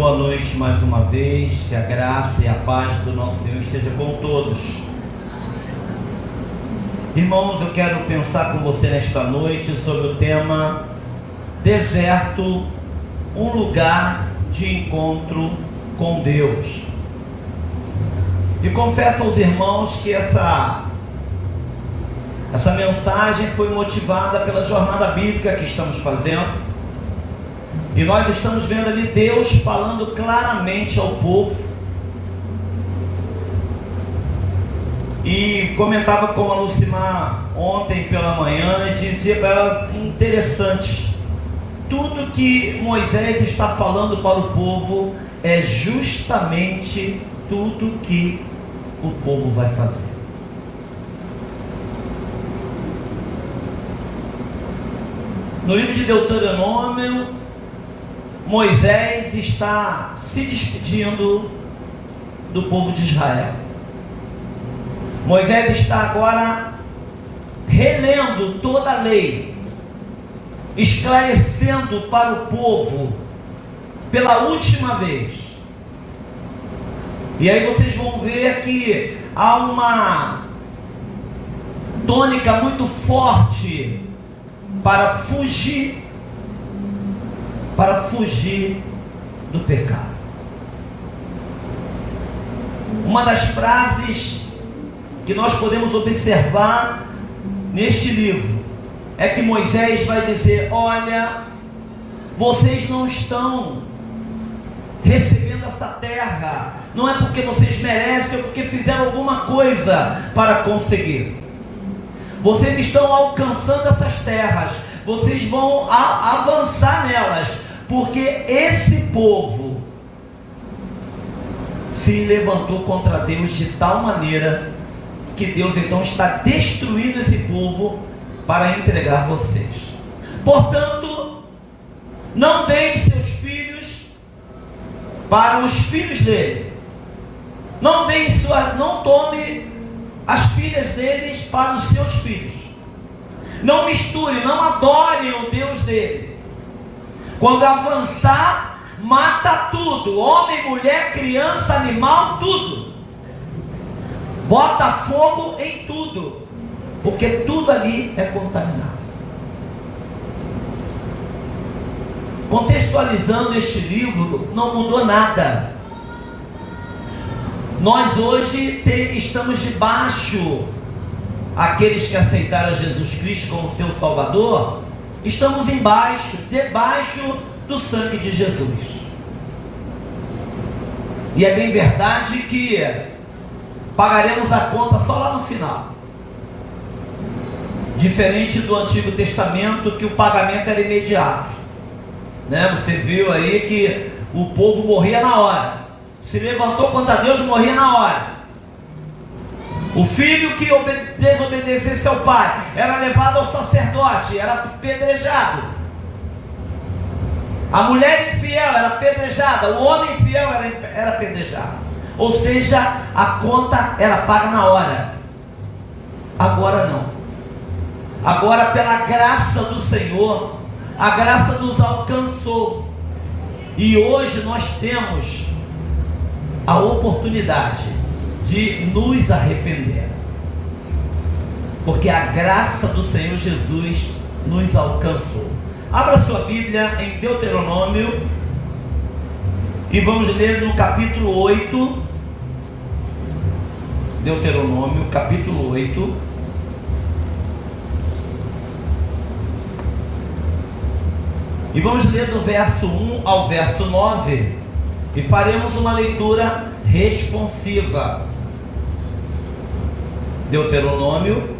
boa noite mais uma vez, que a graça e a paz do nosso Senhor esteja com todos. Irmãos, eu quero pensar com você nesta noite sobre o tema deserto, um lugar de encontro com Deus. E confesso aos irmãos que essa mensagem foi motivada pela jornada bíblica que estamos fazendo. E nós estamos vendo ali Deus falando claramente ao povo. E comentava com a Lucimar ontem pela manhã e dizia para ela, interessante, tudo que Moisés está falando para o povo é justamente tudo que o povo vai fazer. No livro de Deuteronômio, Moisés está se despedindo do povo de Israel. Moisés está agora relendo toda a lei, esclarecendo para o povo pela última vez. E aí vocês vão ver que há uma tônica muito forte para fugir do pecado. Uma das frases que nós podemos observar neste livro é que Moisés vai dizer: olha, vocês não estão recebendo essa terra, não é porque vocês merecem ou porque fizeram alguma coisa para conseguir. Vocês estão alcançando essas terras, vocês vão avançar nelas, porque esse povo se levantou contra Deus de tal maneira que Deus então está destruindo esse povo para entregar vocês. Portanto, não deem seus filhos para os filhos dele, não tome as filhas deles para os seus filhos, não misture, não adorem o Deus dele. Quando avançar, mata tudo, homem, mulher, criança, animal, tudo. Bota fogo em tudo, porque tudo ali é contaminado. Contextualizando este livro, não mudou nada. Nós hoje estamos debaixo, aqueles que aceitaram Jesus Cristo como seu Salvador, estamos debaixo do sangue de Jesus. E é bem verdade que pagaremos a conta só lá no final. Diferente do Antigo Testamento, que o pagamento era imediato, né? Você viu aí que o povo morria na hora, se levantou contra Deus, morria na hora. O filho que desobedecesse ao pai era levado ao sacerdote, era apedrejado. A mulher infiel era apedrejada, o homem infiel era apedrejado. Ou seja, a conta era paga na hora. Agora não. Agora, pela graça do Senhor, a graça nos alcançou. E hoje nós temos a oportunidade de nos arrepender, porque a graça do Senhor Jesus nos alcançou. Abra sua Bíblia em Deuteronômio e vamos ler no capítulo 8. Deuteronômio, capítulo 8. E vamos ler do verso 1 ao verso 9. E faremos uma leitura responsiva. Deuteronômio,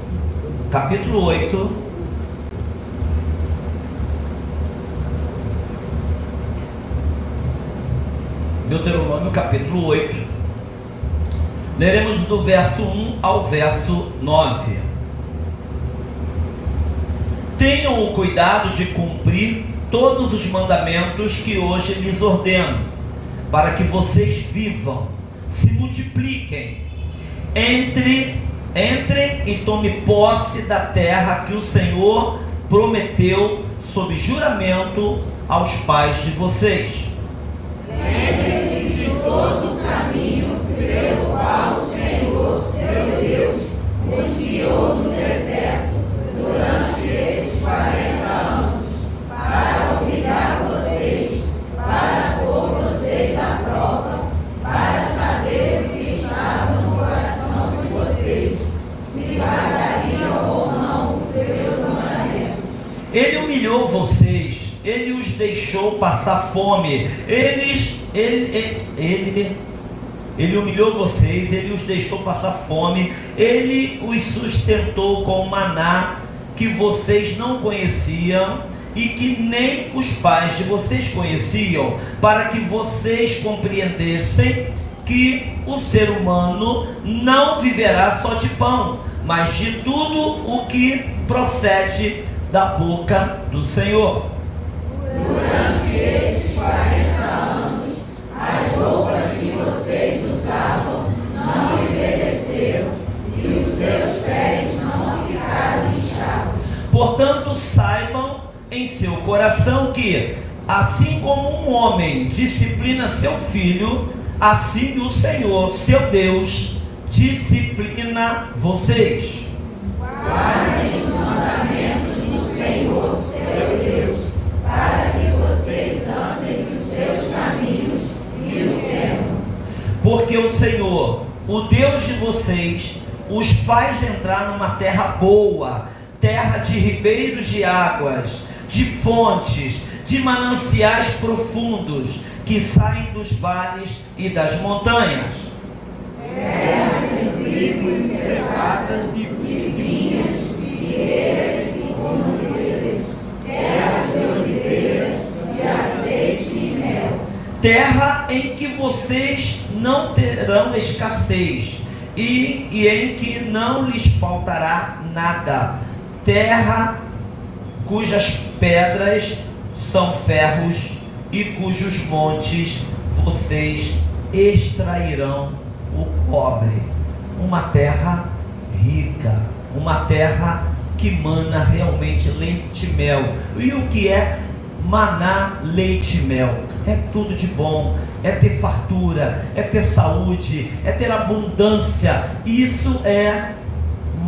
capítulo 8. Deuteronômio, capítulo 8. Leremos do verso 1 ao verso 9. Tenham o cuidado de cumprir todos os mandamentos que hoje lhes ordeno, para que vocês vivam, se multipliquem, entrem e tome posse da terra que o Senhor prometeu sob juramento aos pais de vocês. todo o caminho pelo qual o Senhor, seu Deus, os guiou no deserto durante estes 40 anos, para obrigar vocês, para pôr vocês à prova, para saber o que estava no coração de vocês, se guardariam ou não os seus mandamentos. Ele humilhou vocês, ele os deixou passar fome, ele humilhou vocês, ele os deixou passar fome, ele os sustentou com maná que vocês não conheciam e que nem os pais de vocês conheciam, para que vocês compreendessem que o ser humano não viverá só de pão, mas de tudo o que procede da boca do Senhor. Durante estes 40 anos, as roupas que vocês usavam não envelheceram e os seus pés não ficaram inchados. Portanto, saibam em seu coração que, assim como um homem disciplina seu filho, assim o Senhor, seu Deus, disciplina vocês. Guardem os mandamentos do Senhor, seu Deus, para que vocês andem nos seus caminhos e o temam. Porque o Senhor, o Deus de vocês, os faz entrar numa terra boa, terra de ribeiros de águas, de fontes, de mananciais profundos, que saem dos vales e das montanhas. Terra de trigo e cevada, de vinhas, figueiras e pombreiras, terra de oliveiras, de azeite e mel. Terra em que vocês não terão escassez e em que não lhes faltará nada. Terra cujas pedras são ferros e cujos montes vocês extrairão o cobre. Uma terra rica, uma terra que mana realmente leite e mel. E o que é maná, leite e mel? É tudo de bom, é ter fartura, é ter saúde, é ter abundância. Isso é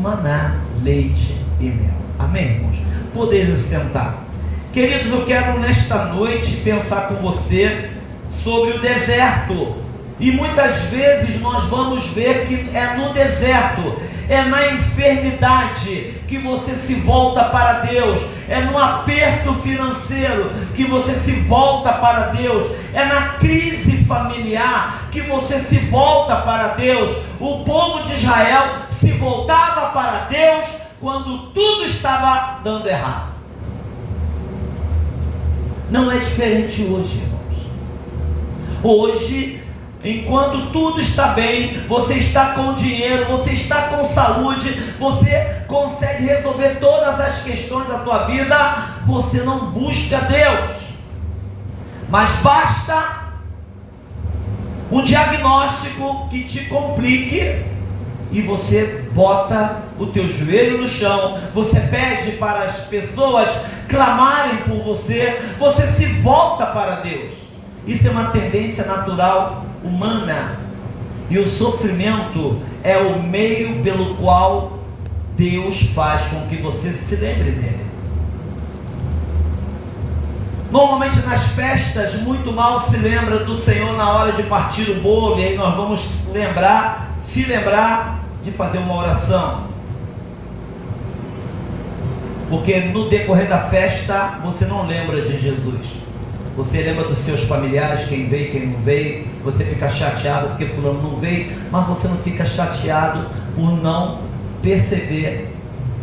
maná, leite e mel. Amém, irmãos? Podeis sentar. Queridos, eu quero nesta noite pensar com você sobre o deserto. E muitas vezes nós vamos ver que é no deserto, é na enfermidade que você se volta para Deus, é no aperto financeiro que você se volta para Deus, é na crise familiar que você se volta para Deus. O povo de Israel se voltava para Deus quando tudo estava dando errado. Não é diferente hoje, irmãos. Hoje, enquanto tudo está bem, você está com dinheiro, você está com saúde, você consegue resolver todas as questões da tua vida, você não busca Deus. Mas basta um diagnóstico que te complique e você bota o teu joelho no chão, você pede para as pessoas clamarem por você, você se volta para Deus. Isso é uma tendência natural humana, e o sofrimento é o meio pelo qual Deus faz com que você se lembre dele. Normalmente nas festas muito mal se lembra do Senhor na hora de partir o bolo, e aí nós vamos se lembrar de fazer uma oração, porque no decorrer da festa você não lembra de Jesus. Você lembra dos seus familiares, quem veio, quem não veio. Você fica chateado porque fulano não veio, mas você não fica chateado por não perceber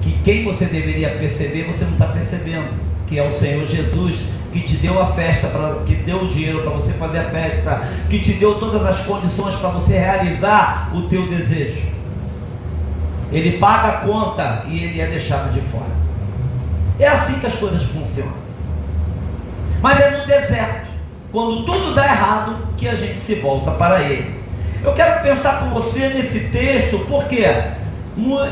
que quem você deveria perceber, você não está percebendo, que é o Senhor Jesus, que te deu a festa, que deu o dinheiro para você fazer a festa, que te deu todas as condições para você realizar o teu desejo. Ele paga a conta e ele é deixado de fora. É assim que as coisas funcionam. Mas é no deserto, quando tudo dá errado, que a gente se volta para ele. Eu quero pensar com você nesse texto, porque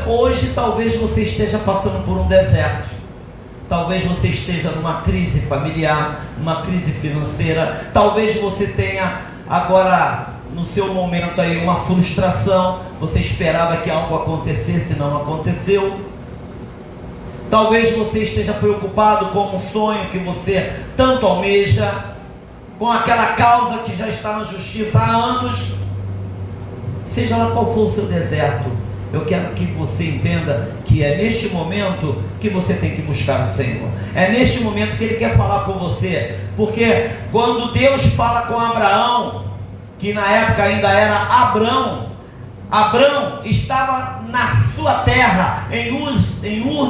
hoje talvez você esteja passando por um deserto. Talvez você esteja numa crise familiar, numa crise financeira. Talvez você tenha agora no seu momento aí uma frustração, você esperava que algo acontecesse, não aconteceu. Talvez você esteja preocupado com um sonho que você tanto almeja, com aquela causa que já está na justiça há anos. Seja lá qual for o seu deserto, eu quero que você entenda que é neste momento que você tem que buscar o Senhor. É neste momento que Ele quer falar com você. Porque quando Deus fala com Abraão, que na época ainda era Abrão estava na sua terra, em Ur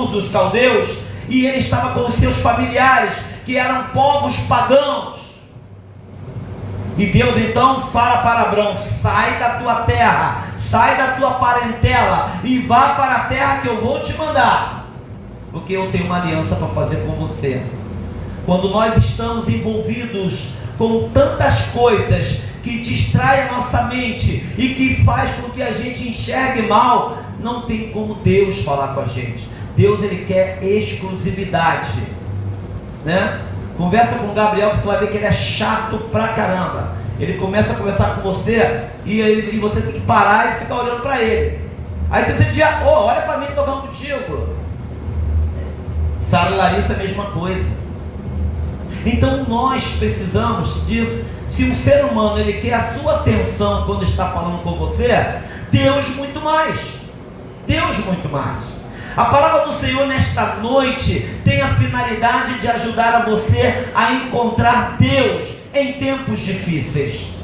dos Caldeus, e ele estava com os seus familiares, que eram povos pagãos. E Deus então fala para Abrão: sai da tua terra, sai da tua parentela e vá para a terra que eu vou te mandar, porque eu tenho uma aliança para fazer com você. Quando nós estamos envolvidos com tantas coisas que distraem a nossa mente e que faz com que a gente enxergue mal, não tem como Deus falar com a gente. Deus, Ele quer exclusividade, né? Conversa com o Gabriel, que tu vai ver que ele é chato pra caramba. Ele começa a conversar com você e você tem que parar e ficar olhando para ele. Aí você diz: olha para mim que eu tô falando contigo. Sara e Larissa, a mesma coisa. Então nós precisamos disso. Se um ser humano ele quer a sua atenção quando está falando com você, Deus muito mais. Deus muito mais. A palavra do Senhor nesta noite tem a finalidade de ajudar a você a encontrar Deus em tempos difíceis.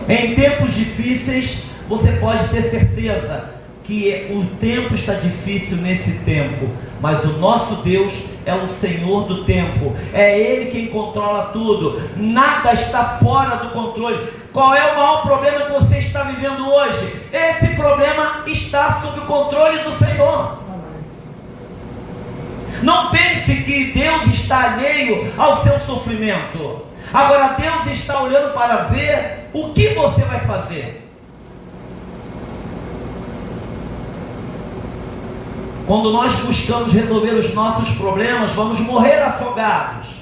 Em tempos difíceis, você pode ter certeza que o tempo está difícil nesse tempo, mas o nosso Deus é o Senhor do tempo, é Ele quem controla tudo, nada está fora do controle. Qual é o maior problema que você está vivendo hoje? Esse problema está sob o controle do Senhor. Não pense que Deus está alheio ao seu sofrimento. Agora Deus está olhando para ver o que você vai fazer. Quando nós buscamos resolver os nossos problemas, vamos morrer afogados.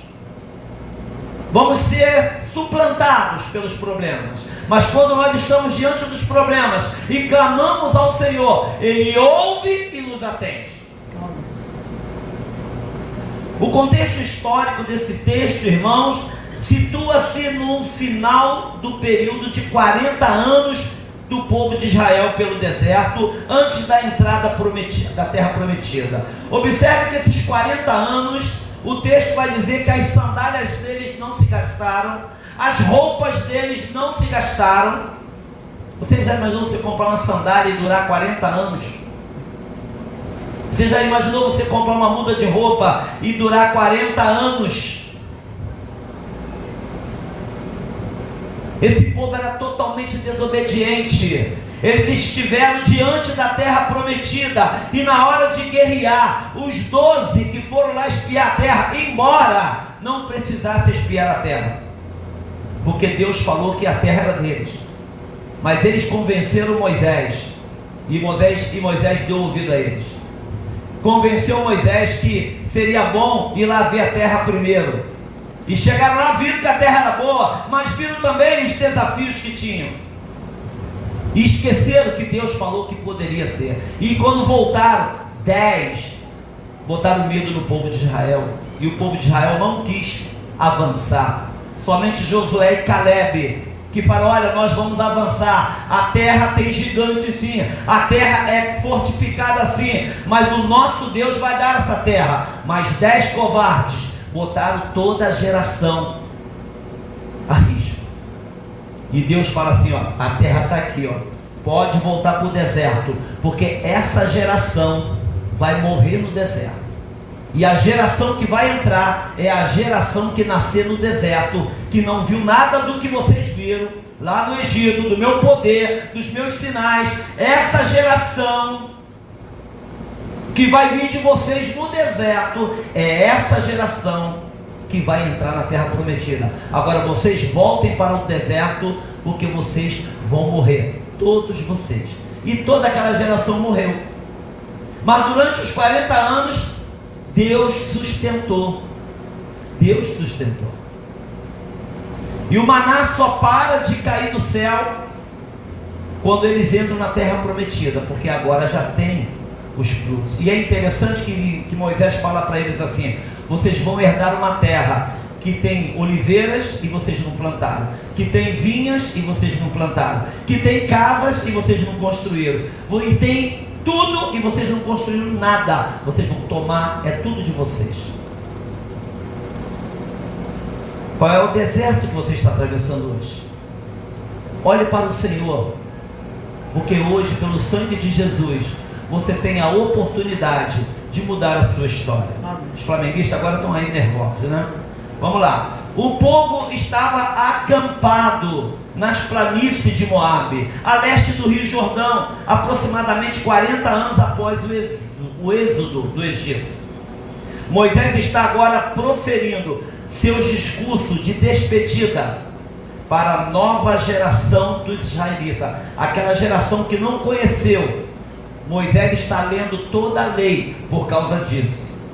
Vamos ser suplantados pelos problemas. Mas quando nós estamos diante dos problemas e clamamos ao Senhor, Ele ouve e nos atende. O contexto histórico desse texto, irmãos, situa-se no final do período de 40 anos do povo de Israel pelo deserto, antes da entrada da terra prometida. Observe que esses 40 anos, o texto vai dizer que as sandálias deles não se gastaram, as roupas deles não se gastaram. Você já imaginou você comprar uma sandália e durar 40 anos? Você já imaginou você comprar uma muda de roupa e durar 40 anos? Esse povo era totalmente desobediente. Eles estiveram diante da terra prometida, e na hora de guerrear, os 12 que foram lá espiar a terra, embora não precisasse espiar a terra, porque Deus falou que a terra era deles. Mas eles convenceram Moisés, e Moisés deu ouvido a eles. Convenceu Moisés que seria bom ir lá ver a terra primeiro. E chegaram lá, viram que a terra era boa, mas viram também os desafios que tinham. E esqueceram que Deus falou que poderia ser. E quando voltaram, 10 botaram medo no povo de Israel. E o povo de Israel não quis avançar. Somente Josué e Caleb, que falaram: olha, nós vamos avançar. A terra tem gigante sim, a terra é fortificada sim, mas o nosso Deus vai dar essa terra. Mas 10 covardes botaram toda a geração a risco. E Deus fala assim: ó, a terra está aqui, ó, pode voltar para o deserto, porque essa geração vai morrer no deserto. E a geração que vai entrar é a geração que nasceu no deserto, que não viu nada do que vocês viram lá no Egito, do meu poder, dos meus sinais. Essa geração que vai vir de vocês no deserto é essa geração que vai entrar na terra prometida. Agora vocês voltem para o deserto, porque vocês vão morrer, todos vocês. E toda aquela geração morreu. Mas durante os 40 anos, Deus sustentou. Deus sustentou. E o maná só para de cair do céu quando eles entram na terra prometida, porque agora já tem os frutos. E é interessante que Moisés fala para eles assim: vocês vão herdar uma terra que tem oliveiras e vocês não plantaram, que tem vinhas e vocês não plantaram, que tem casas e vocês não construíram, e tem tudo e vocês não construíram nada. Vocês vão tomar, é tudo de vocês. Qual é o deserto que você está atravessando hoje? Olhe para o Senhor, porque hoje, pelo sangue de Jesus, você tem a oportunidade de mudar a sua história. Os flamenguistas agora estão aí nervosos, né? Vamos lá. O povo estava acampado nas planícies de Moabe, a leste do Rio Jordão, aproximadamente 40 anos após o êxodo do Egito. Moisés está agora proferindo seus discursos de despedida para a nova geração dos israelitas, aquela geração que não conheceu. Moisés está lendo toda a lei por causa disso,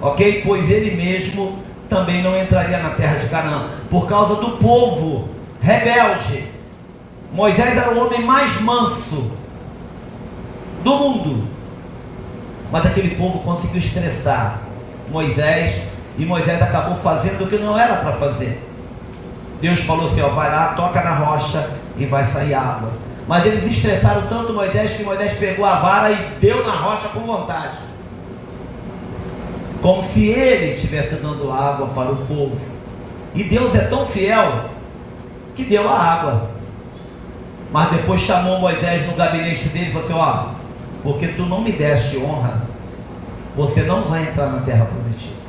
ok? Pois ele mesmo também não entraria na terra de Canaã, por causa do povo rebelde. Moisés era o homem mais manso do mundo, mas aquele povo conseguiu estressar Moisés, e Moisés acabou fazendo o que não era para fazer. Deus falou assim: ó, vai lá, toca na rocha e vai sair água. Mas eles estressaram tanto Moisés que Moisés pegou a vara e deu na rocha com vontade, como se ele estivesse dando água para o povo. E Deus é tão fiel que deu a água. Mas depois chamou Moisés no gabinete dele e falou assim: ó, porque tu não me deste honra, você não vai entrar na terra prometida.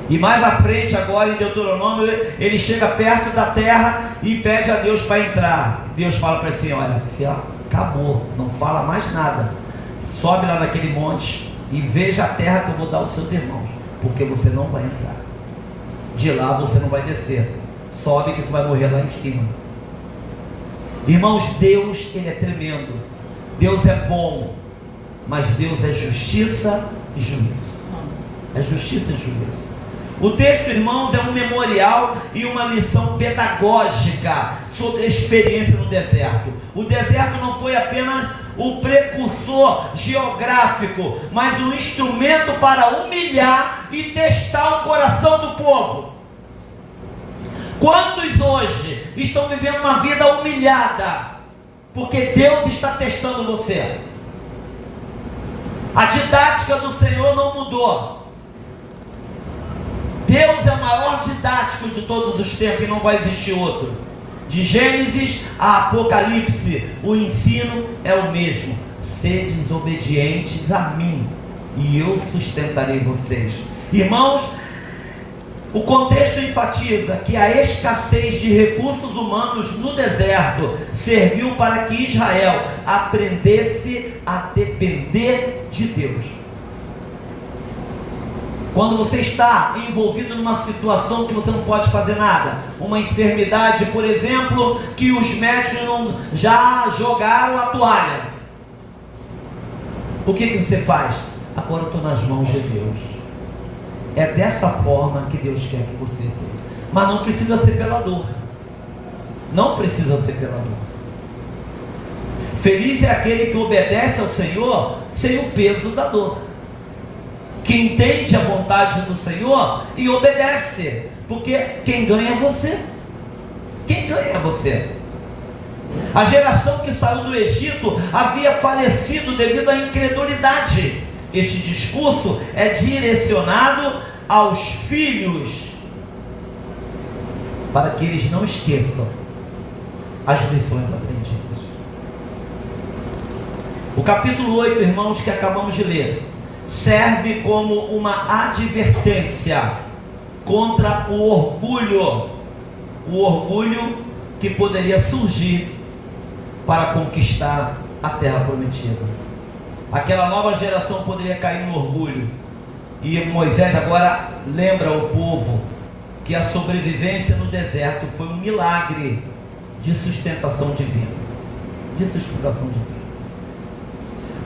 E mais à frente, agora em Deuteronômio, ele chega perto da terra e pede a Deus para entrar. Deus fala para ele assim: olha, filho, acabou, não fala mais nada, sobe lá naquele monte e veja a terra que eu vou dar aos seus irmãos, porque você não vai entrar, de lá você não vai descer, sobe que tu vai morrer lá em cima. Irmãos, Deus, Ele é tremendo, Deus é bom, mas Deus é justiça e juízo. É justiça e juízo. O texto, irmãos, é um memorial e uma lição pedagógica sobre a experiência no deserto. O deserto não foi apenas o precursor geográfico, mas um instrumento para humilhar e testar o coração do povo. Quantos hoje estão vivendo uma vida humilhada, porque Deus está testando você? A didática do Senhor não mudou. Deus é o maior didático de todos os tempos e não vai existir outro. De Gênesis a Apocalipse, o ensino é o mesmo: sedes obedientes a mim e eu sustentarei vocês. Irmãos, o contexto enfatiza que a escassez de recursos humanos no deserto serviu para que Israel aprendesse a depender de Deus. Quando você está envolvido numa situação que você não pode fazer nada, uma enfermidade, por exemplo, que os médicos já jogaram a toalha, o que você faz? Agora eu estou nas mãos de Deus. É dessa forma que Deus quer que você tenha. Mas não precisa ser pela dor. Não precisa ser pela dor. Feliz é aquele que obedece ao Senhor sem o peso da dor, que entende a vontade do Senhor e obedece, porque quem ganha é você. Quem ganha é você. A geração que saiu do Egito havia falecido devido à incredulidade. Este discurso é direcionado aos filhos, para que eles não esqueçam as lições aprendidas. O capítulo 8, irmãos, que acabamos de ler, serve como uma advertência contra o orgulho que poderia surgir para conquistar a terra prometida. Aquela nova geração poderia cair no orgulho, e Moisés agora lembra ao povo que a sobrevivência no deserto foi um milagre de sustentação divina.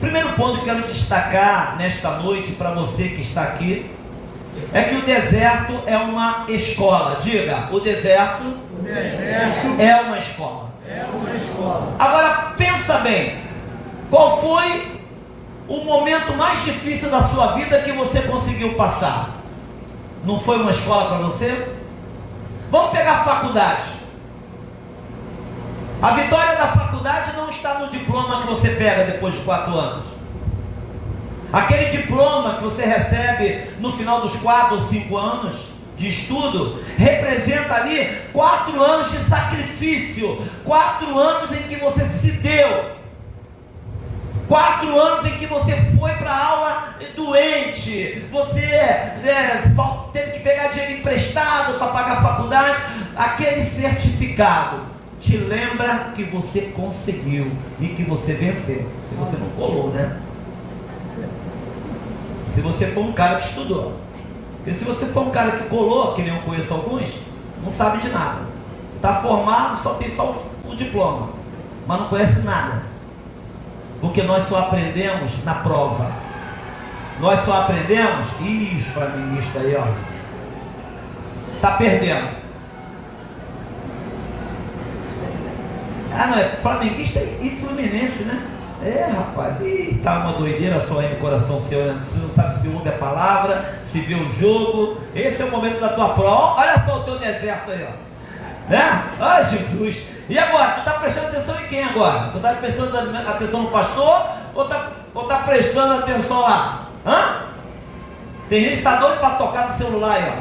Primeiro ponto que quero destacar nesta noite para você que está aqui é que o deserto é uma escola. Diga, o deserto é uma escola. Agora pensa bem, qual foi o momento mais difícil da sua vida que você conseguiu passar? Não foi uma escola para você? Vamos pegar a faculdade. A vitória da faculdade não está no diploma que você pega depois de 4 anos. Aquele diploma que você recebe no final dos 4 ou 5 anos de estudo, representa ali 4 anos de sacrifício, 4 anos em que você se deu, 4 anos em que você foi para a aula doente, você teve que pegar dinheiro emprestado para pagar a faculdade. Aquele certificado te lembra que você conseguiu e que você venceu. Se você não colou, né? Se você for um cara que estudou. Porque se você for um cara que colou, que nem eu conheço alguns, não sabe de nada. Está formado, só tem só o diploma, mas não conhece nada. Porque nós só aprendemos na prova. Nós só aprendemos... Ih, os flamenguistas aí, ó. Está perdendo. Ah, não, é flamenguista e fluminense, né? Rapaz, tá uma doideira só aí no coração seu, né? Você não sabe se ouve a palavra, se vê o jogo. Esse é o momento da tua prova. Olha só o teu deserto aí, ó. Né? Ai, Jesus. E agora? Tu tá prestando atenção em quem agora? Tu tá prestando atenção no pastor ou tá prestando atenção lá? Hã? Tem gente que tá doido para tocar no celular aí, ó.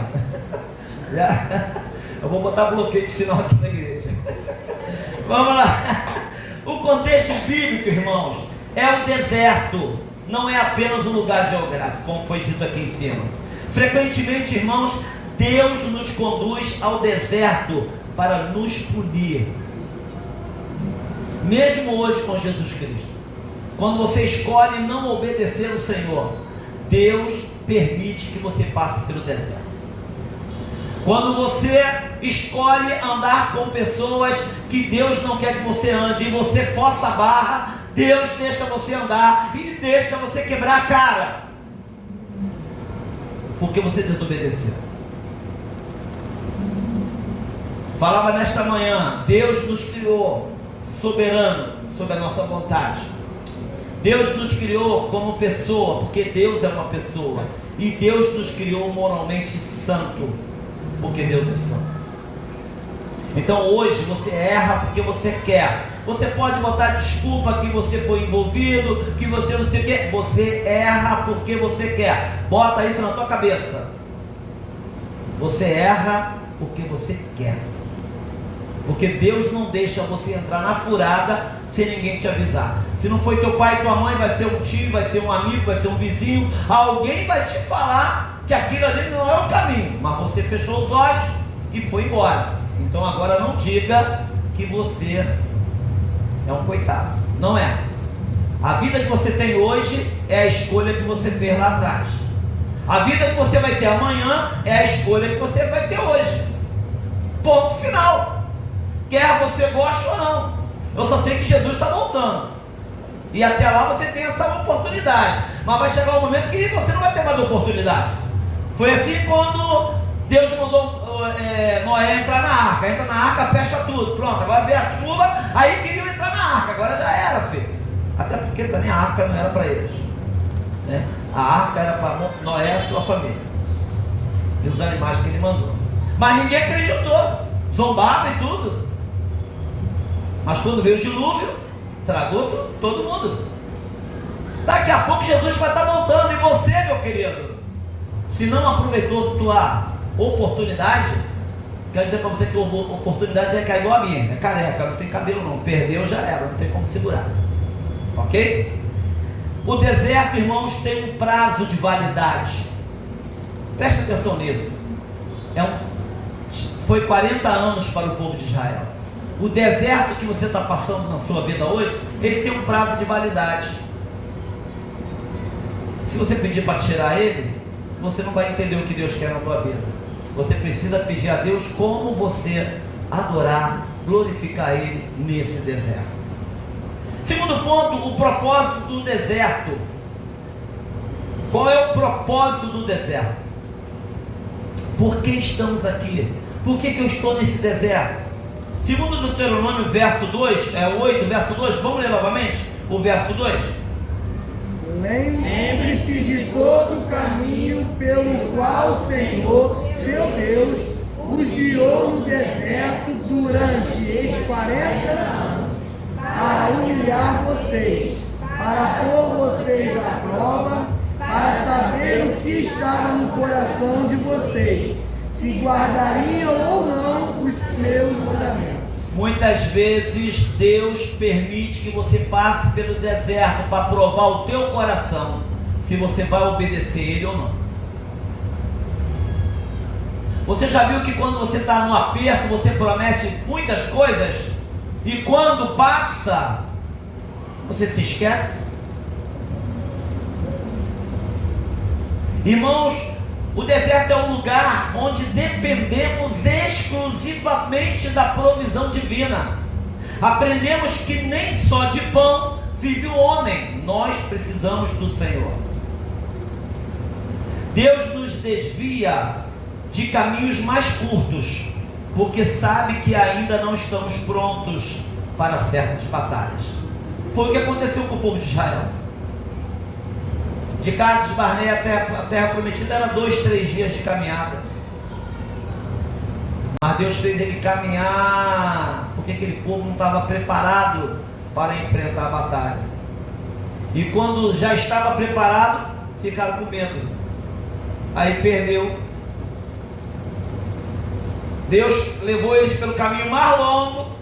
Eu vou botar bloqueio de sinal aqui na igreja. Vamos lá. O contexto bíblico, irmãos, é o deserto, não é apenas um lugar geográfico, como foi dito aqui em cima. Frequentemente, irmãos, Deus nos conduz ao deserto para nos punir. Mesmo hoje com Jesus Cristo, quando você escolhe não obedecer ao Senhor, Deus permite que você passe pelo deserto. Quando você escolhe andar com pessoas que Deus não quer que você ande e você força a barra, Deus deixa você andar e deixa você quebrar a cara, porque você desobedeceu. Falava nesta manhã, Deus nos criou soberano sobre a nossa vontade. Deus nos criou como pessoa, porque Deus é uma pessoa, e Deus nos criou moralmente santo, porque Deus é santo. Então hoje você erra porque você quer. Você pode botar desculpa que você foi envolvido, que você não sei o que. Você erra porque você quer. Bota isso na tua cabeça. Você erra porque você quer. Porque Deus não deixa você entrar na furada sem ninguém te avisar. Se não foi teu pai e tua mãe, vai ser um tio, vai ser um amigo, vai ser um vizinho. Alguém vai te falar que aquilo ali não é o caminho, mas você fechou os olhos e foi embora. Então agora não diga que você é um coitado. Não é. A vida que você tem hoje é a escolha que você fez lá atrás. A vida que você vai ter amanhã é a escolha que você vai ter hoje. Ponto final. Quer você goste ou não. Eu só sei que Jesus está voltando. E até lá você tem essa oportunidade. Mas vai chegar um momento que você não vai ter mais oportunidade. Foi assim quando Deus mandou Noé entrar na arca. Entra na arca, fecha tudo. Pronto, agora veio a chuva. Aí queriam entrar na arca. Agora já era, filho. Até porque também a arca não era para eles, né? A arca era para Noé e a sua família. E os animais que ele mandou. Mas ninguém acreditou. Zombava e tudo. Mas quando veio o dilúvio, tragou todo mundo. Daqui a pouco Jesus vai estar voltando. E você, meu querido, se não aproveitou tua oportunidade, quero dizer para você que a oportunidade é cair igual a minha. É careca, não tem cabelo não. Perdeu, já era, não tem como segurar. Ok? O deserto, irmãos, tem um prazo de validade. Preste atenção nisso. Foi 40 anos para o povo de Israel. O deserto que você está passando na sua vida hoje, ele tem um prazo de validade. Se você pedir para tirar ele, você não vai entender o que Deus quer na tua vida. Você precisa pedir a Deus como você adorar, glorificar Ele nesse deserto. Segundo ponto, o propósito do deserto. Qual é o propósito do deserto? Por que estamos aqui? Por que eu estou nesse deserto? Segundo Deuteronômio, verso 2, 8, verso 2, vamos ler novamente o verso 2? Lembre-se de todo o caminho pelo qual o Senhor, seu Deus, os guiou no deserto durante estes 40 anos, para humilhar vocês, para pôr vocês à prova, para saber o que estava no coração de vocês, se guardariam ou não os meus mandamentos. Muitas vezes Deus permite que você passe pelo deserto para provar o teu coração, se você vai obedecer Ele ou não. Você já viu que quando você está no aperto, você promete muitas coisas, e quando passa, você se esquece? Irmãos, o deserto é um lugar onde dependemos exclusivamente da provisão divina. Aprendemos que nem só de pão vive o homem, nós precisamos do Senhor. Deus nos desvia de caminhos mais curtos, porque sabe que ainda não estamos prontos para certas batalhas. Foi o que aconteceu com o povo de Israel. De Cádiz Barnea até a terra prometida era 2, 3 dias de caminhada. Mas Deus fez ele caminhar, porque aquele povo não estava preparado para enfrentar a batalha. E quando já estava preparado, ficaram com medo. Aí perdeu. Deus levou eles pelo caminho mais longo,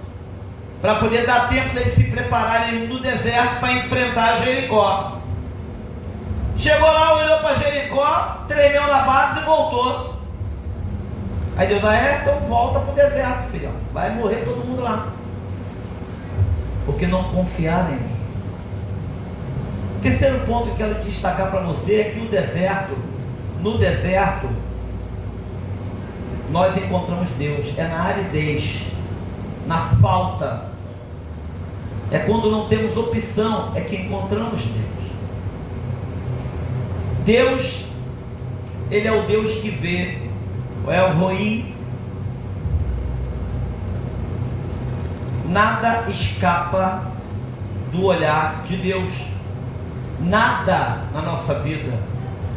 para poder dar tempo deles se prepararem no deserto para enfrentar Jericó. Chegou lá, olhou para Jericó, tremeu na base e voltou. Aí Deus vai, então volta para o deserto, filhão. Vai morrer todo mundo lá. Porque não confiaram em mim. Terceiro ponto que eu quero destacar para você é que no deserto, nós encontramos Deus. É na aridez, na falta. É quando não temos opção, é que encontramos Deus. Deus, Ele é o Deus que vê, é o Roim. Nada escapa do olhar de Deus. Nada na nossa vida.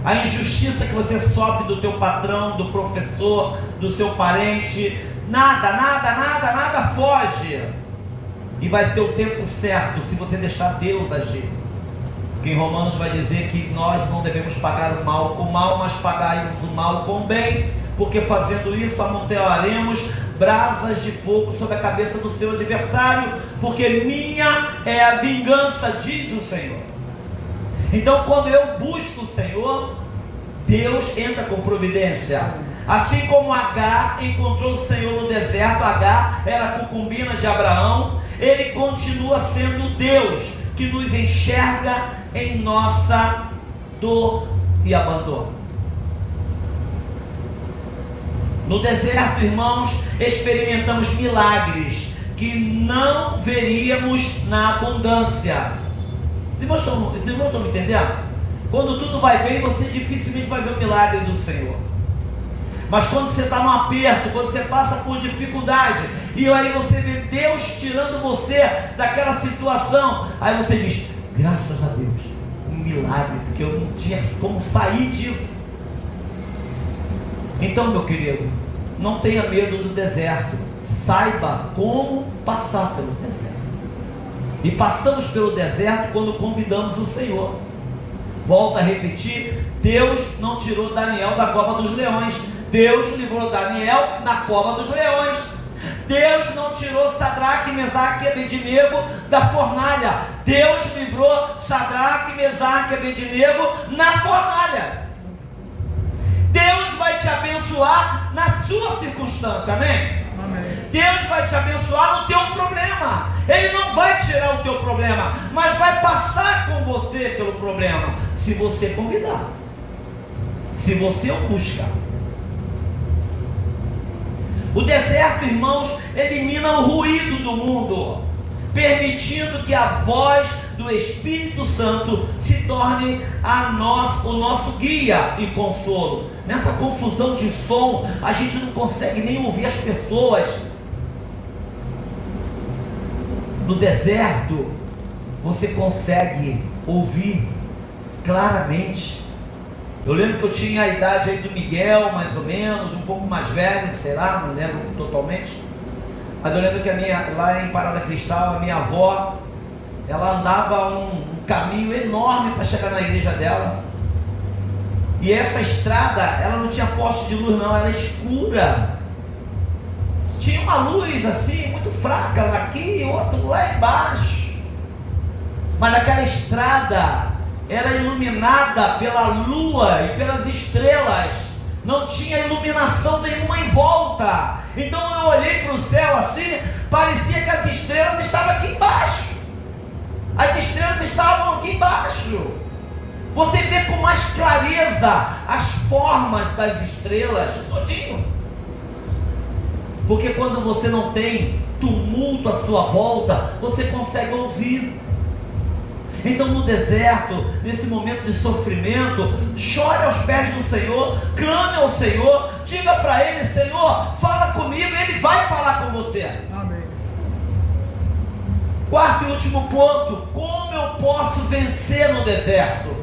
A injustiça que você sofre do teu patrão, do professor, do seu parente, nada foge. E vai ter o tempo certo se você deixar Deus agir. Que em Romanos vai dizer que nós não devemos pagar o mal com o mal, mas pagarmos o mal com o bem, porque fazendo isso amontoaremos brasas de fogo sobre a cabeça do seu adversário, porque minha é a vingança, diz o Senhor. Então quando eu busco o Senhor, Deus entra com providência. Assim como Agar encontrou o Senhor no deserto, Agar era concubina de Abraão, Ele continua sendo Deus que nos enxerga em nossa dor e abandono. No deserto, irmãos, experimentamos milagres que não veríamos na abundância. Os irmãos estão me entendendo? Quando tudo vai bem, você dificilmente vai ver o milagre do Senhor. Mas quando você está no aperto, quando você passa por dificuldade, e aí você vê Deus tirando você daquela situação, aí você diz, graças a Deus, um milagre, porque eu não tinha como sair disso. Então, meu querido, não tenha medo do deserto, saiba como passar pelo deserto. E passamos pelo deserto quando convidamos o Senhor. Volto a repetir, Deus não tirou Daniel da cova dos leões, Deus livrou Daniel da cova dos leões. Deus não tirou Sadraque, Mesaque e Abednego da fornalha, Deus livrou Sadraque, Mesaque e Abednego na fornalha. Deus vai te abençoar na sua circunstância, amém? Amém. Deus vai te abençoar no teu problema. Ele não vai tirar o teu problema, mas vai passar com você pelo problema, se você convidar, se você o buscar. O deserto, irmãos, elimina o ruído do mundo. permitindo que a voz do Espírito Santo se torne o nosso guia e consolo. Nessa confusão de som, a gente não consegue nem ouvir as pessoas. No deserto, você consegue ouvir claramente. Eu lembro que eu tinha a idade aí do Miguel, mais ou menos, um pouco mais velho, sei lá, não lembro totalmente. Mas eu lembro que lá em Parada Cristal, a minha avó, ela andava um caminho enorme para chegar na igreja dela. E essa estrada, ela não tinha poste de luz não, era escura. Tinha uma luz assim, muito fraca, aqui e outro lá embaixo. Mas aquela estrada era iluminada pela lua e pelas estrelas. Não tinha iluminação nenhuma em volta. Então eu olhei para o céu assim, parecia que as estrelas estavam aqui embaixo. As estrelas estavam aqui embaixo. Você vê com mais clareza as formas das estrelas, todinho. Porque quando você não tem tumulto à sua volta, você consegue ouvir. Então no deserto, nesse momento de sofrimento, chore aos pés do Senhor, clame ao Senhor, diga para Ele: Senhor, fala comigo, Ele vai falar com você. Amém. Quarto e último ponto: como eu posso vencer no deserto?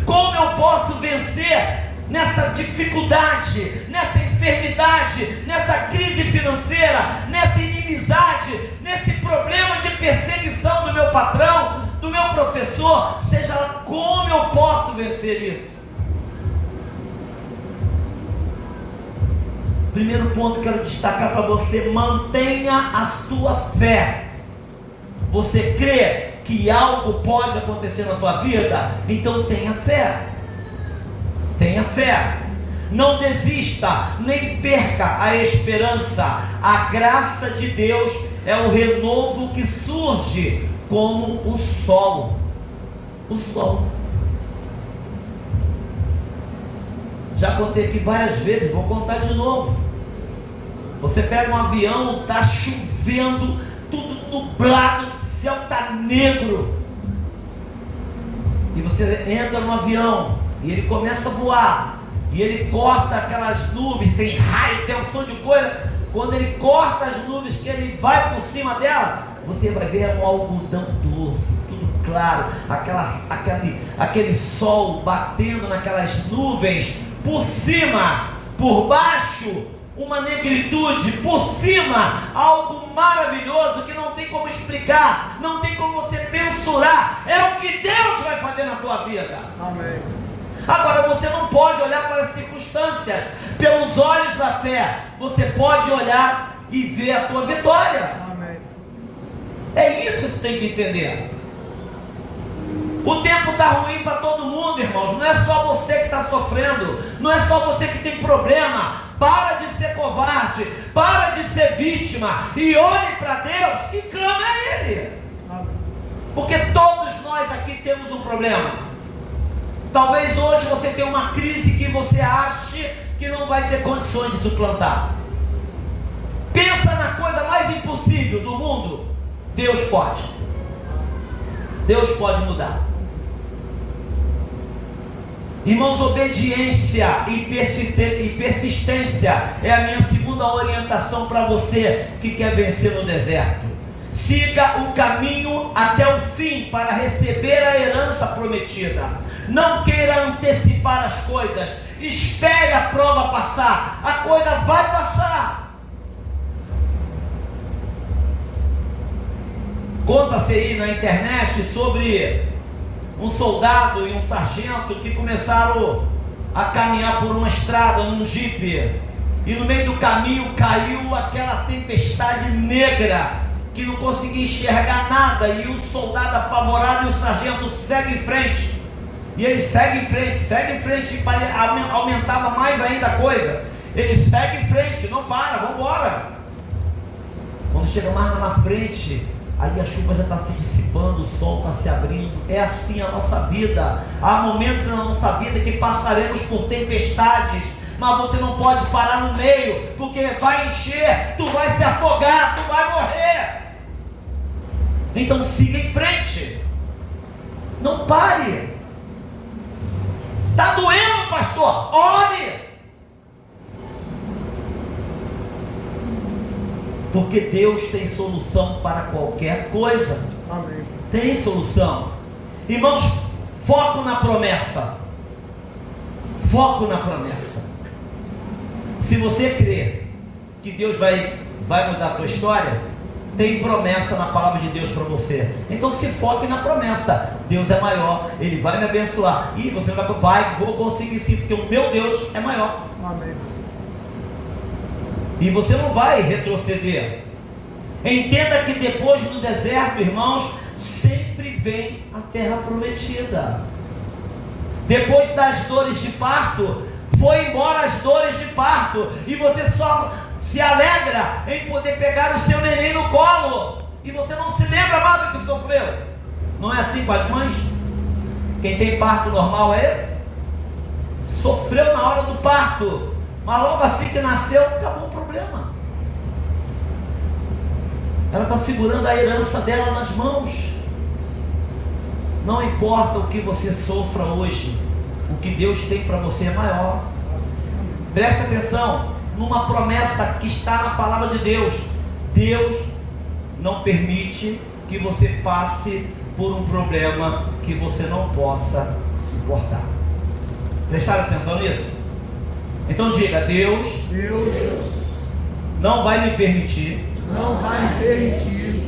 Como eu posso vencer nessa dificuldade, nessa enfermidade, nessa crise financeira, nessa inimizade, nesse problema de perseguição do meu patrão, do meu professor, seja lá, como eu posso vencer isso? Primeiro ponto que eu quero destacar para você: mantenha a sua fé. Você crê que algo pode acontecer na tua vida? Então tenha fé. Tenha fé. Não desista, nem perca a esperança. A graça de Deus é o renovo que surge como o sol. O sol. Já contei aqui várias vezes, vou contar de novo. Você pega um avião, está chovendo, tudo nublado, o céu está negro. E você entra no avião e ele começa a voar. E ele corta aquelas nuvens, tem raio, tem um som de coisa. Quando ele corta as nuvens, que ele vai por cima dela, você vai ver um algodão doce, tudo claro, aquele sol batendo naquelas nuvens, por cima, por baixo, uma negritude, por cima, algo maravilhoso que não tem como explicar, não tem como você mensurar. É o que Deus vai fazer na tua vida. Amém. Agora você não pode olhar para as circunstâncias pelos olhos da fé. Você pode olhar e ver a tua vitória. Amém. É isso que você tem que entender. O tempo está ruim para todo mundo, irmãos. Não é só você que está sofrendo. Não é só você que tem problema. Para de ser covarde. Para de ser vítima. E olhe para Deus e clame a Ele. Amém. Porque todos nós aqui temos um problema. Talvez hoje você tenha uma crise que você ache que não vai ter condições de suplantar. Pensa na coisa mais impossível do mundo. Deus pode. Deus pode mudar. Irmãos, obediência e persistência é a minha segunda orientação para você que quer vencer no deserto. Siga o caminho até o fim para receber a herança prometida. Não queira antecipar as coisas. Espere a prova passar. A coisa vai passar. Conta-se aí na internet sobre um soldado e um sargento que começaram a caminhar por uma estrada num jipe. E no meio do caminho caiu aquela tempestade negra que não conseguia enxergar nada. E o soldado apavorado e o sargento segue em frente. E ele segue em frente, e aumentava mais ainda a coisa. Ele segue em frente, não para, vamos embora. Quando chega mais lá na frente, aí a chuva já está se dissipando, o sol está se abrindo. É assim a nossa vida. Há momentos na nossa vida que passaremos por tempestades, mas você não pode parar no meio, porque vai encher, tu vai se afogar, tu vai morrer. Então siga em frente. Não pare. Está doendo, pastor? Ore. Porque Deus tem solução para qualquer coisa. Amém. Tem solução. Irmãos, foco na promessa. Foco na promessa. Se você crê que Deus vai mudar a tua história, tem promessa na palavra de Deus para você. Então se foque na promessa. Deus é maior, Ele vai me abençoar. E você vou conseguir sim, porque o meu Deus é maior. Amém. E você não vai retroceder. Entenda que depois do deserto, irmãos, sempre vem a terra prometida. Depois das dores de parto, foi embora as dores de parto, e você só se alegra em poder pegar o seu neném no colo, e você não se lembra mais do que sofreu. Não é assim com as mães? Quem tem parto normal sofreu na hora do parto, mas logo assim que nasceu, acabou o problema. Ela está segurando a herança dela nas mãos. Não importa o que você sofra hoje, o que Deus tem para você é maior. Preste atenção numa promessa que está na palavra de Deus. Deus não permite que você passe por um problema que você não possa suportar. Prestaram atenção nisso? Então diga: Deus não vai me permitir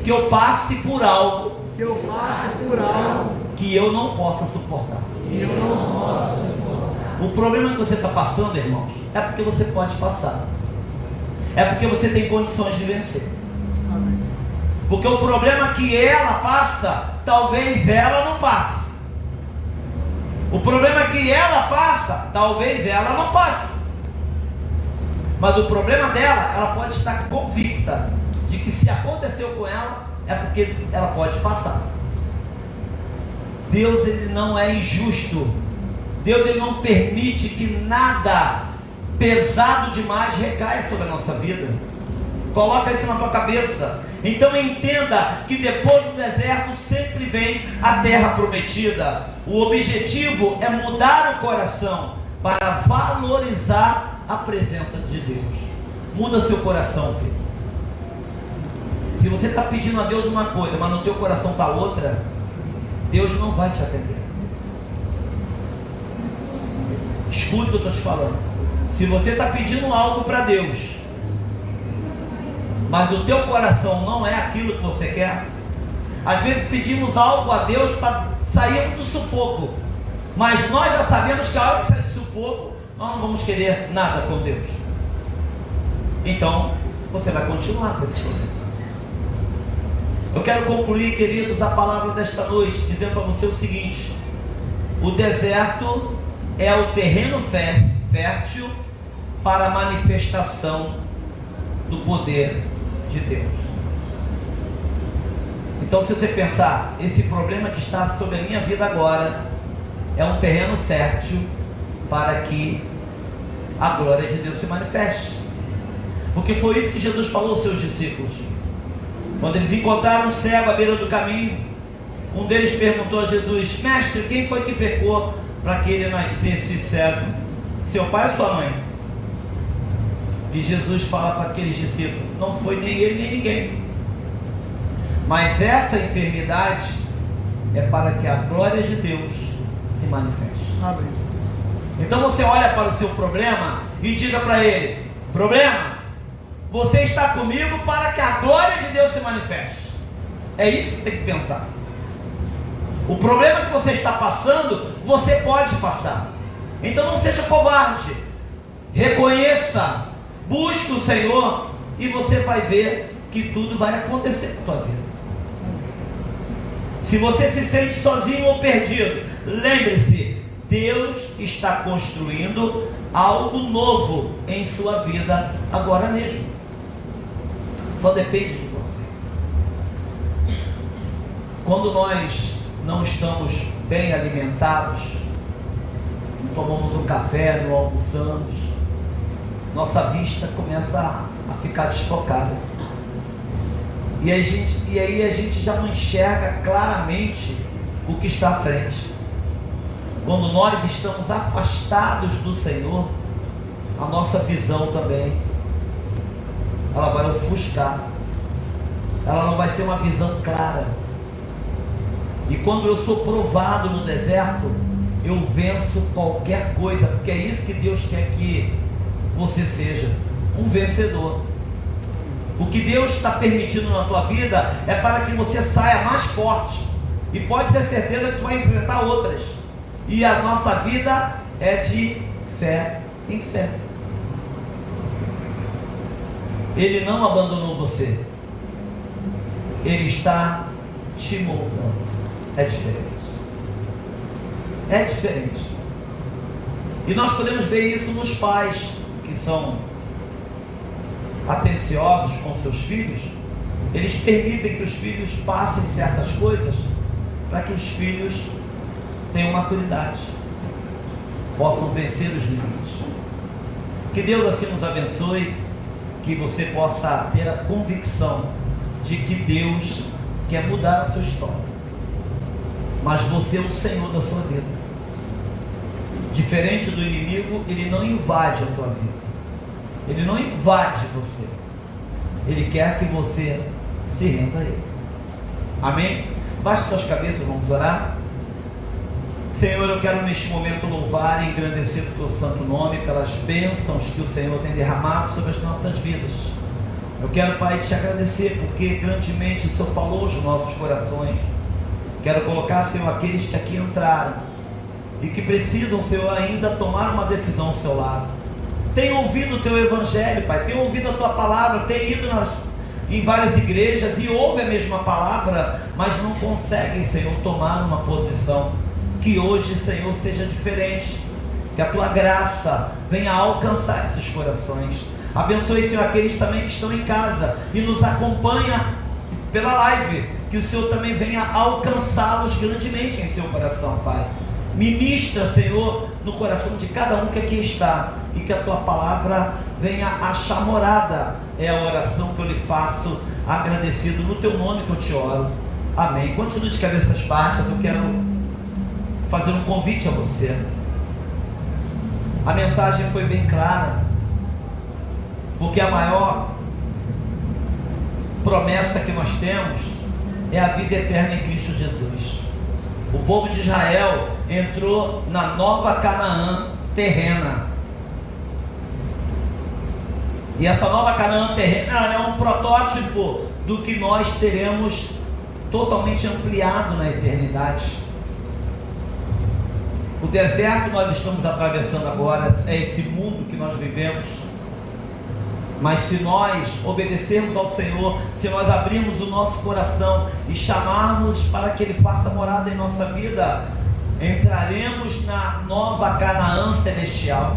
que eu passe por algo que eu não possa suportar. O problema que você está passando, irmãos, é porque você pode passar. É porque você tem condições de vencer. Amém. Porque o problema que ela passa, talvez ela não passe. O problema que ela passa, talvez ela não passe. Mas o problema dela, ela pode estar convicta de que se aconteceu com ela, é porque ela pode passar. Deus, Ele não é injusto. Deus, Ele não permite que nada pesado demais recaia sobre a nossa vida. Coloca isso na tua cabeça. Então entenda que depois do deserto sempre vem a terra prometida. O objetivo é mudar o coração para valorizar a presença de Deus. Muda seu coração, filho. Se você está pedindo a Deus uma coisa, mas no teu coração está outra, Deus não vai te atender. Escute o que eu estou te falando. Se você está pedindo algo para Deus, mas o teu coração não é aquilo que você quer, às vezes pedimos algo a Deus para sair do sufoco, mas nós já sabemos que a hora que sair do sufoco, nós não vamos querer nada com Deus. Então, você vai continuar com esse problema. Eu quero concluir, queridos, a palavra desta noite, dizendo para você o seguinte: o deserto é o terreno fértil para a manifestação do poder de Deus. Então, se você pensar, esse problema que está sobre a minha vida agora é um terreno fértil para que a glória de Deus se manifeste. Porque foi isso que Jesus falou aos seus discípulos. Quando eles encontraram um cego à beira do caminho, um deles perguntou a Jesus: mestre, quem foi que pecou para que ele nascesse cego? Seu pai ou sua mãe? E Jesus fala para aqueles discípulos: não foi nem ele nem ninguém, mas essa enfermidade é para que a glória de Deus se manifeste. Amém. Então você olha para o seu problema e diga para ele: problema, você está comigo para que a glória de Deus se manifeste. É isso que tem que pensar. O problema que você está passando, você pode passar. Então não seja covarde. Reconheça, busque o Senhor, e você vai ver que tudo vai acontecer com a tua vida. Se você se sente sozinho ou perdido, lembre-se, Deus está construindo algo novo em sua vida agora mesmo. Só depende de você. Quando nós não estamos bem alimentados, não tomamos um café, não almoçamos, nossa vista começa a ficar desfocada. E aí a gente já não enxerga claramente o que está à frente. Quando nós estamos afastados do Senhor, a nossa visão também, ela vai ofuscar. Ela não vai ser uma visão clara. E quando eu sou provado no deserto, eu venço qualquer coisa, porque é isso que Deus quer que você seja, um vencedor. O que Deus está permitindo na tua vida é para que você saia mais forte, e pode ter certeza que tu vai enfrentar outras. E a nossa vida é de fé em fé. Ele não abandonou você, Ele está te moldando. É diferente. É diferente. E nós podemos ver isso nos pais que são atenciosos com seus filhos. Eles permitem que os filhos passem certas coisas para que os filhos tenham maturidade, possam vencer os limites. Que Deus assim nos abençoe, que você possa ter a convicção de que Deus quer mudar a sua história, mas você é o Senhor da sua vida. Diferente do inimigo, ele não invade a tua vida, ele não invade você, ele quer que você se renda a ele. Amém? Baixe suas cabeças, vamos orar. Senhor, eu quero neste momento louvar e engrandecer o teu santo nome pelas bênçãos que o Senhor tem derramado sobre as nossas vidas. Eu quero, Pai, te agradecer porque grandemente o Senhor falou aos nossos corações. Quero colocar, Senhor, aqueles que aqui entraram e que precisam, Senhor, ainda tomar uma decisão ao seu lado. Tem ouvido o teu evangelho, Pai, tem ouvido a tua palavra, tem ido em várias igrejas e ouve a mesma palavra, mas não conseguem, Senhor, tomar uma posição. Que hoje, Senhor, seja diferente, que a tua graça venha alcançar esses corações. Abençoe, Senhor, aqueles também que estão em casa e nos acompanha pela live, que o Senhor também venha alcançá-los grandemente em seu coração, Pai. Ministra, Senhor, no coração de cada um que aqui está, e que a tua palavra venha achar morada. É a oração que eu lhe faço, agradecido no teu nome que eu te oro. Amém. Continue de cabeças baixas. Eu quero fazer um convite a você. A mensagem foi bem clara, porque a maior promessa que nós temos é a vida eterna em Cristo Jesus. O povo de Israel entrou na nova Canaã terrena, e essa nova Canaã terrena é um protótipo do que nós teremos totalmente ampliado na eternidade. O deserto que nós estamos atravessando agora é esse mundo que nós vivemos. Mas se nós obedecermos ao Senhor, se nós abrirmos o nosso coração e chamarmos para que Ele faça morada em nossa vida, entraremos na nova Canaã celestial.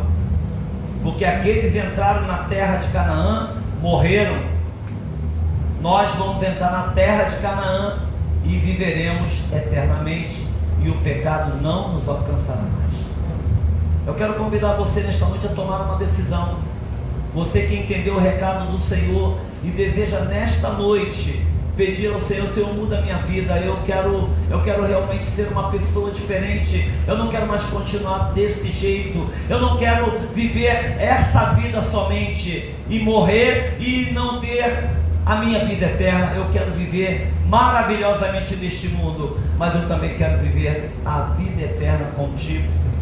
Porque aqueles entraram na terra de Canaã, morreram. Nós vamos entrar na terra de Canaã e viveremos eternamente, e o pecado não nos alcançará mais. Eu quero convidar você nesta noite a tomar uma decisão. Você que entendeu o recado do Senhor e deseja nesta noite pedir ao Senhor: Senhor, muda a minha vida, eu quero realmente ser uma pessoa diferente, eu não quero mais continuar desse jeito, eu não quero viver essa vida somente e morrer e não ter a minha vida eterna. Eu quero viver maravilhosamente neste mundo, mas eu também quero viver a vida eterna contigo, Senhor.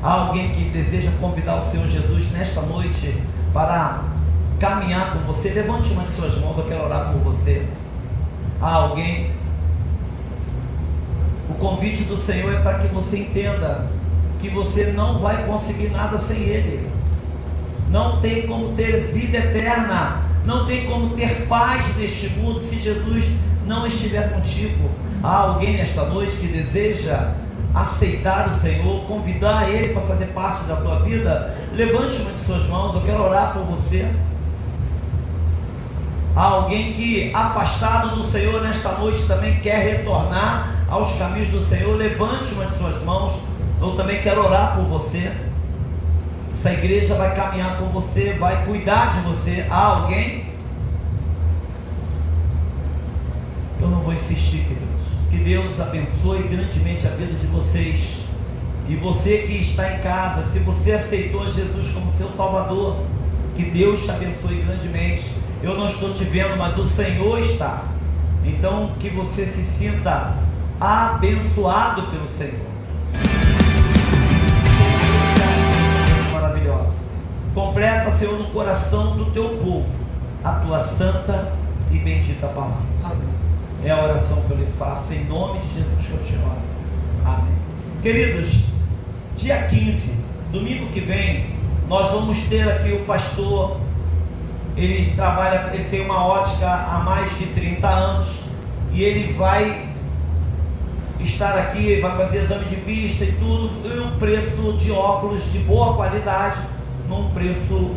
Há alguém que deseja convidar o Senhor Jesus nesta noite para caminhar com você? Levante uma de suas mãos, eu quero orar por você. Há alguém? O convite do Senhor é para que você entenda que você não vai conseguir nada sem Ele. Não tem como ter vida eterna, não tem como ter paz neste mundo se Jesus não estiver contigo. Há alguém nesta noite que deseja aceitar o Senhor, convidar Ele para fazer parte da tua vida? Levante uma de suas mãos, eu quero orar por você. Há alguém que, afastado do Senhor nesta noite, também quer retornar aos caminhos do Senhor? Levante uma de suas mãos, eu também quero orar por você. Essa igreja vai caminhar com você, vai cuidar de você. Há alguém? eu não vou insistir, queridos. Que Deus abençoe grandemente a vida de vocês. E você que está em casa, se você aceitou Jesus como seu Salvador, que Deus te abençoe grandemente. Eu não estou te vendo, mas o Senhor está. Então, que você se sinta abençoado pelo Senhor. Maravilhosa. Completa, Senhor, no coração do teu povo a tua santa e bendita palavra. É a oração que eu lhe faço em nome de Jesus que eu te oro. Amém. Queridos, dia 15, domingo que vem, nós vamos ter aqui o pastor. Ele trabalha, ele tem uma ótica há mais de 30 anos e ele vai estar aqui, vai fazer exame de vista e tudo, e um preço de óculos de boa qualidade, num preço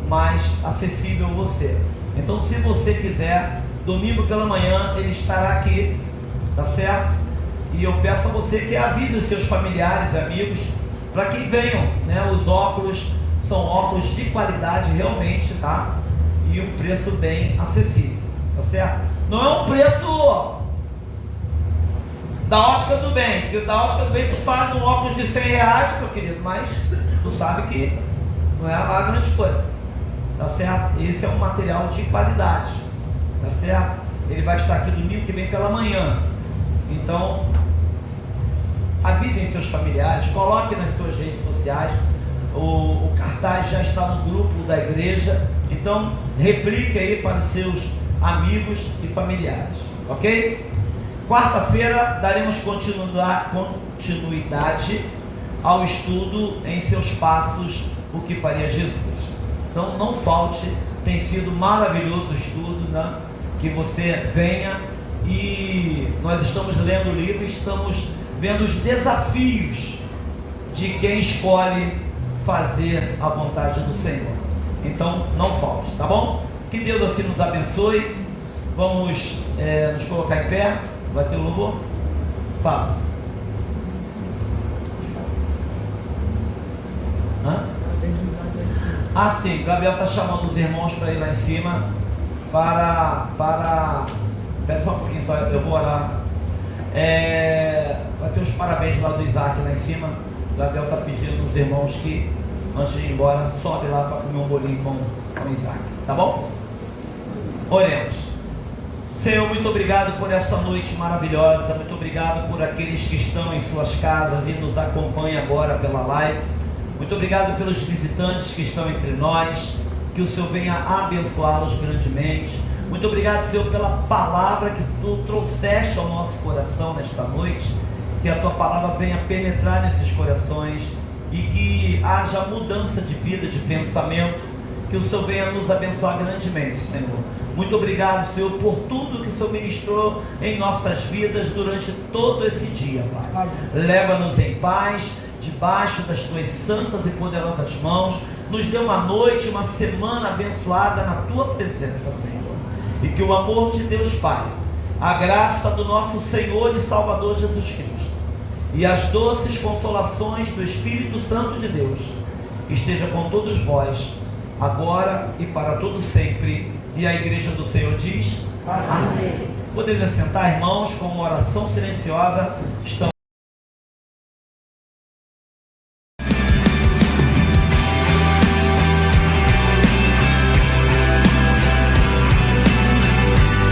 mais acessível a você. Então, se você quiser, domingo pela manhã ele estará aqui, tá certo? E eu peço a você que avise os seus familiares e amigos para que venham, né? Os óculos são óculos de qualidade realmente, tá? E um preço bem acessível, tá certo? Não é um preço da ótica do bem, porque da ótica do bem tu paga um óculos de 100 reais, meu querido, mas tu sabe que não é lá grande coisa, tá certo? Esse é um material de qualidade, tá certo? Ele vai estar aqui domingo que vem pela manhã. Então, avisem seus familiares, coloquem nas suas redes sociais. O cartaz já está no grupo da igreja, então replique aí para os seus amigos e familiares, ok? Quarta-feira daremos continuidade ao estudo em seus passos, o que faria Jesus. Então não falte, tem sido maravilhoso o estudo, né? Que você venha, e nós estamos lendo o livro e estamos vendo os desafios de quem escolhe fazer a vontade do Senhor. Então não falte, tá bom? Que Deus assim nos abençoe. Vamos nos colocar em pé. Vai ter o louvor? Fala. Hã? Ah, sim, o Gabriel está chamando os irmãos para ir lá em cima para... Espera só um pouquinho, só, eu vou orar. Vai ter os parabéns lá do Isaac lá em cima. O Gabriel está pedindo os irmãos que, antes de ir embora, sobe lá para comer um bolinho com o Isaac, tá bom? Oremos. Senhor, muito obrigado por essa noite maravilhosa. Muito obrigado por aqueles que estão em suas casas e nos acompanham agora pela live. Muito obrigado pelos visitantes que estão entre nós. Que o Senhor venha abençoá-los grandemente. Muito obrigado, Senhor, pela palavra que Tu trouxeste ao nosso coração nesta noite. Que a Tua palavra venha penetrar nesses corações e que haja mudança de vida, de pensamento. Que o Senhor venha nos abençoar grandemente, Senhor. Muito obrigado, Senhor, por tudo que o Senhor ministrou em nossas vidas durante todo esse dia, Pai. Leva-nos em paz, debaixo das Tuas santas e poderosas mãos. Nos dê uma noite, uma semana abençoada na Tua presença, Senhor. E que o amor de Deus Pai, a graça do nosso Senhor e Salvador Jesus Cristo e as doces consolações do Espírito Santo de Deus esteja com todos vós, agora e para todo sempre. E a igreja do Senhor diz: Amém. Podemos assentar, irmãos, com uma oração silenciosa. Estamos